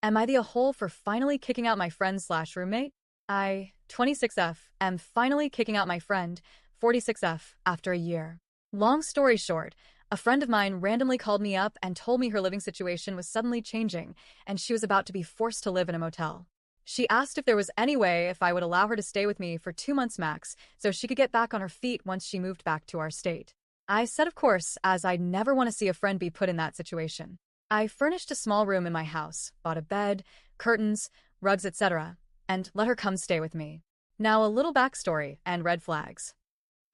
Am I the a-hole for finally kicking out my friend slash roommate? I, 26F, am finally kicking out my friend, 46F, after a year. Long story short, a friend of mine randomly called me up and told me her living situation was suddenly changing, and she was about to be forced to live in a motel. She asked if there was any way if I would allow her to stay with me for 2 months max, so she could get back on her feet once she moved back to our state. I said of course, as I'd never want to see a friend be put in that situation. I furnished a small room in my house, bought a bed, curtains, rugs, etc., and let her come stay with me. Now a little backstory and red flags.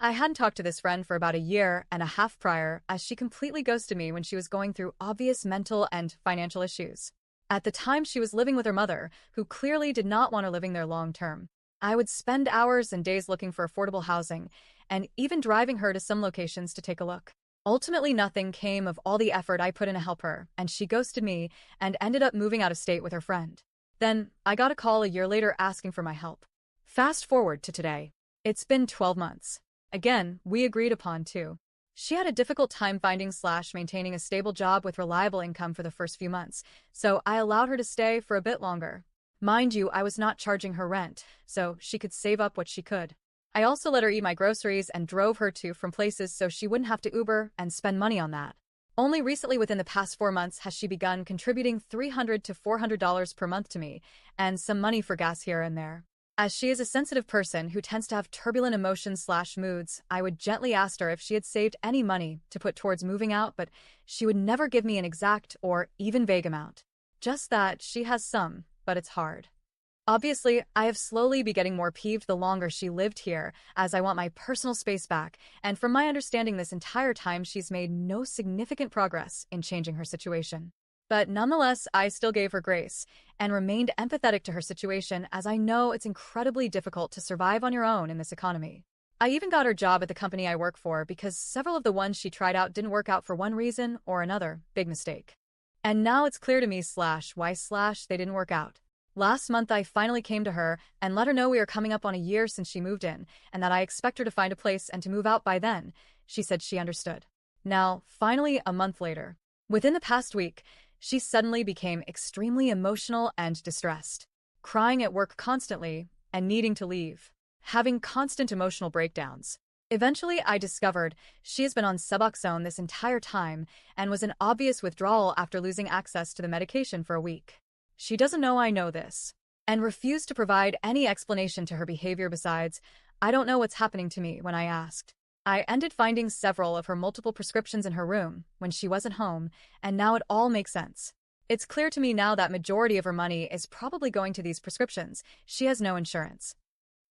I hadn't talked to this friend for about a year and a half prior, as she completely ghosted me when she was going through obvious mental and financial issues. At the time, she was living with her mother, who clearly did not want her living there long term. I would spend hours and days looking for affordable housing, and even driving her to some locations to take a look. Ultimately, nothing came of all the effort I put in to help her, and she ghosted me and ended up moving out of state with her friend. Then, I got a call a year later asking for my help. Fast forward to today. It's been 12 months. Again, we agreed upon too. She had a difficult time finding slash maintaining a stable job with reliable income for the first few months, so I allowed her to stay for a bit longer. Mind you, I was not charging her rent, so she could save up what she could. I also let her eat my groceries and drove her to from places so she wouldn't have to Uber and spend money on that. Only recently within the past 4 months has she begun contributing $300 to $400 per month to me, and some money for gas here and there. As she is a sensitive person who tends to have turbulent emotions slash moods, I would gently ask her if she had saved any money to put towards moving out, but she would never give me an exact or even vague amount. Just that she has some, but it's hard. Obviously, I have slowly been getting more peeved the longer she lived here, as I want my personal space back, and from my understanding this entire time she's made no significant progress in changing her situation. But nonetheless, I still gave her grace, and remained empathetic to her situation as I know it's incredibly difficult to survive on your own in this economy. I even got her job at the company I work for because several of the ones she tried out didn't work out for one reason or another, big mistake. And now it's clear to me slash why slash they didn't work out. Last month I finally came to her and let her know we are coming up on a year since she moved in, and that I expect her to find a place and to move out by then. She said she understood. Now, finally a month later. Within the past week, she suddenly became extremely emotional and distressed, crying at work constantly and needing to leave, having constant emotional breakdowns. Eventually, I discovered she has been on Suboxone this entire time and was in obvious withdrawal after losing access to the medication for a week. She doesn't know I know this, and refused to provide any explanation to her behavior besides, "I don't know what's happening to me," when I asked. I ended finding several of her multiple prescriptions in her room when she wasn't home, and now it all makes sense. It's clear to me now that majority of her money is probably going to these prescriptions. She has no insurance.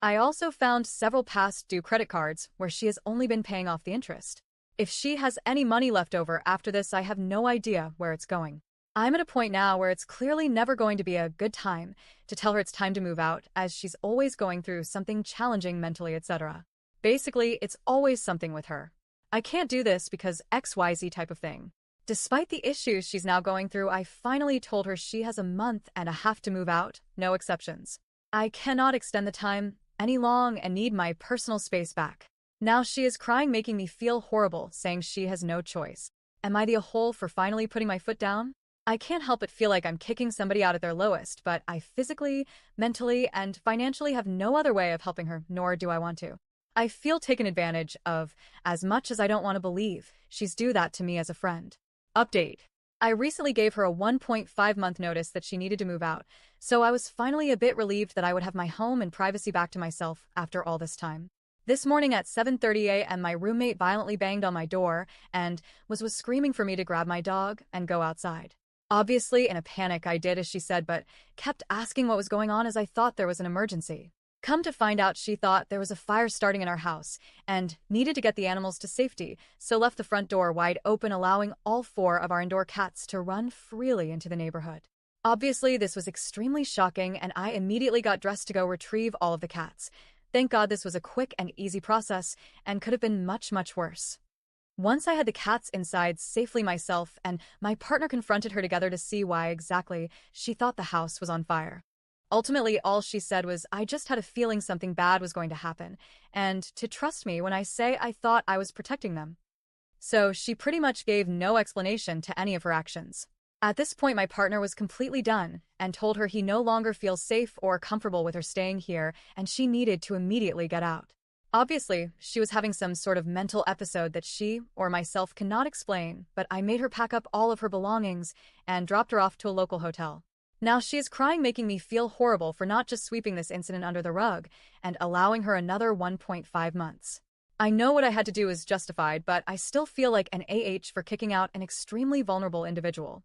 I also found several past due credit cards where she has only been paying off the interest. If she has any money left over after this, I have no idea where it's going. I'm at a point now where it's clearly never going to be a good time to tell her it's time to move out, as she's always going through something challenging mentally, etc. Basically, it's always something with her. I can't do this because XYZ type of thing. Despite the issues she's now going through, I finally told her she has a month and a half to move out, no exceptions. I cannot extend the time any long and need my personal space back. Now she is crying, making me feel horrible, saying she has no choice. Am I the a-hole for finally putting my foot down? I can't help but feel like I'm kicking somebody out at their lowest, but I physically, mentally, and financially have no other way of helping her, nor do I want to. I feel taken advantage of, as much as I don't want to believe she's due that to me as a friend. Update. I recently gave her a 1.5-month notice that she needed to move out, so I was finally a bit relieved that I would have my home and privacy back to myself after all this time. This morning at 7:30 a.m. my roommate violently banged on my door and was screaming for me to grab my dog and go outside. Obviously, in a panic, I did as she said, but kept asking what was going on as I thought there was an emergency. Come to find out, she thought there was a fire starting in our house and needed to get the animals to safety, so left the front door wide open, allowing all 4 of our indoor cats to run freely into the neighborhood. Obviously, this was extremely shocking, and I immediately got dressed to go retrieve all of the cats. Thank God this was a quick and easy process and could have been much, much worse. Once I had the cats inside safely myself and my partner confronted her together to see why exactly she thought the house was on fire. Ultimately, all she said was, "I just had a feeling something bad was going to happen, and to trust me when I say I thought I was protecting them." So she pretty much gave no explanation to any of her actions. At this point, my partner was completely done and told her he no longer feels safe or comfortable with her staying here and she needed to immediately get out. Obviously, she was having some sort of mental episode that she or myself cannot explain, but I made her pack up all of her belongings and dropped her off to a local hotel. Now she is crying, making me feel horrible for not just sweeping this incident under the rug and allowing her another 1.5 months. I know what I had to do is justified, but I still feel like an AH for kicking out an extremely vulnerable individual.